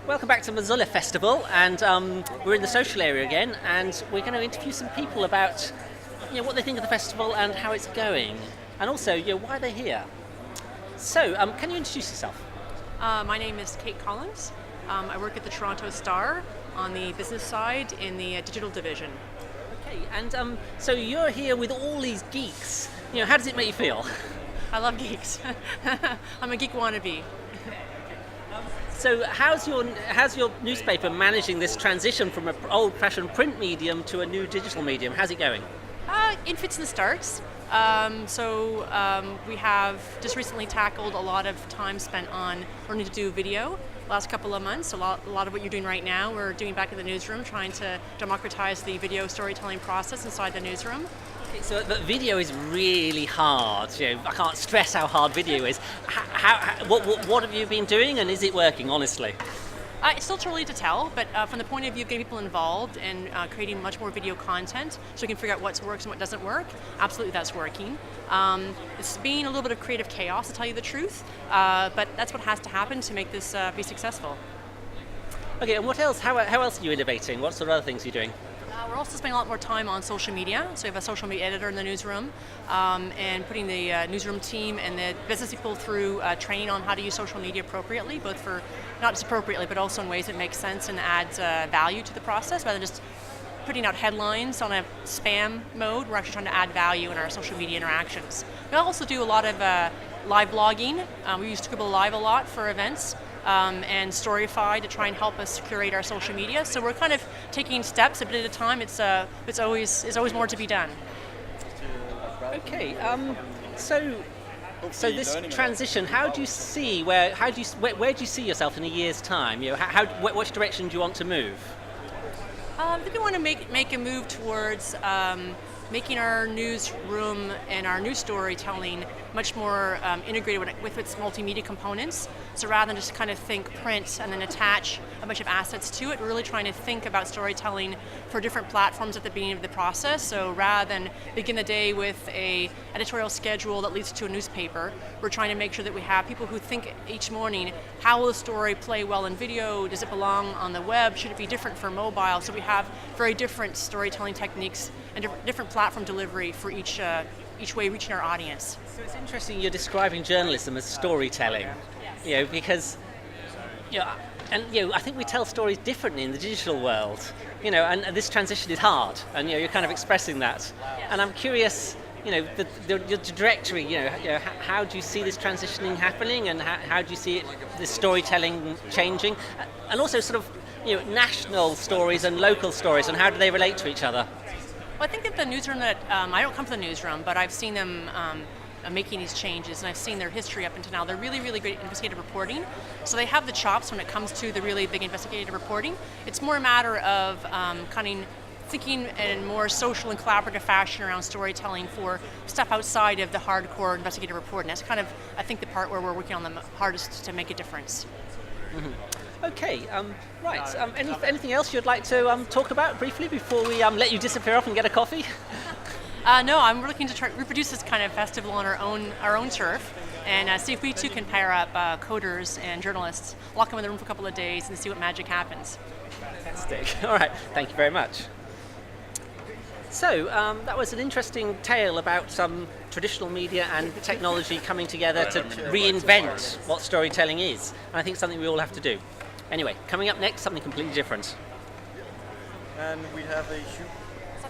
Welcome back to Mozilla Festival, and we're in the social area again, and we're going to interview some people about what they think of the festival and how it's going, and also why they're here. So, can you introduce yourself? My name is Kate Collins. I work at the Toronto Star on the business side in the digital division. Okay, and so you're here with all these geeks. How does it make you feel? I love geeks. I'm a geek wannabe. So how's your newspaper managing this transition from an old-fashioned print medium to a new digital medium? How's it going? In fits and starts. We have just recently tackled a lot of time spent on learning to do video last couple of months. A lot of what you're doing right now, we're doing back in the newsroom, trying to democratize the video storytelling process inside the newsroom. Okay, so the video is really hard. I can't stress how hard video is. What have you been doing, and is it working, honestly? It's still too early to tell, but from the point of view of getting people involved and creating much more video content so we can figure out what works and what doesn't work, absolutely that's working. It's been a little bit of creative chaos, to tell you the truth, but that's what has to happen to make this be successful. Okay, and what else? How else are you innovating? What sort of other things are you doing? We're also spending a lot more time on social media, so we have a social media editor in the newsroom, and putting the newsroom team and the business people through training on how to use social media appropriately, both for, not just appropriately, but also in ways that make sense and adds value to the process, rather than just putting out headlines on a spam mode. We're actually trying to add value in our social media interactions. We also do a lot of live blogging. We use Scribble Live a lot for events. And Storyfy to try and help us curate our social media. So we're kind of taking steps a bit at a time. It's always more to be done. Okay, so this transition, how do you see where do you see yourself in a year's time? Which direction do you want to move? I think we want to make a move towards making our newsroom and our news storytelling much more integrated with its multimedia components. So rather than just kind of think print and then attach a bunch of assets to it, we're really trying to think about storytelling for different platforms at the beginning of the process. So rather than begin the day with an editorial schedule that leads to a newspaper, we're trying to make sure that we have people who think each morning, how will the story play well in video? Does it belong on the web? Should it be different for mobile? So we have very different storytelling techniques and different platform delivery for each way reaching our audience. So it's interesting you're describing journalism as storytelling, because I think we tell stories differently in the digital world, and this transition is hard, and you're kind of expressing that. And I'm curious, the trajectory, how do you see this transitioning happening, and how do you see the storytelling changing, and also sort of national stories and local stories, and how do they relate to each other? Well, I think that the newsroom I don't come from the newsroom, but I've seen them making these changes, and I've seen their history up until now. They're really, really great at investigative reporting. So they have the chops when it comes to the really big investigative reporting. It's more a matter of thinking in a more social and collaborative fashion around storytelling for stuff outside of the hardcore investigative reporting. That's kind of, I think, the part where we're working on the hardest to make a difference. Mm-hmm. Okay, right. Anything else you'd like to talk about briefly before we let you disappear off and get a coffee? No, I'm looking to try to reproduce this kind of festival on our own turf, and see if we too can pair up coders and journalists, lock them in the room for a couple of days, and see what magic happens. Fantastic. All right. Thank you very much. So that was an interesting tale about some traditional media and technology coming together to reinvent what storytelling is, and I think it's something we all have to do. Anyway, coming up next, something completely different. And we have a shoot.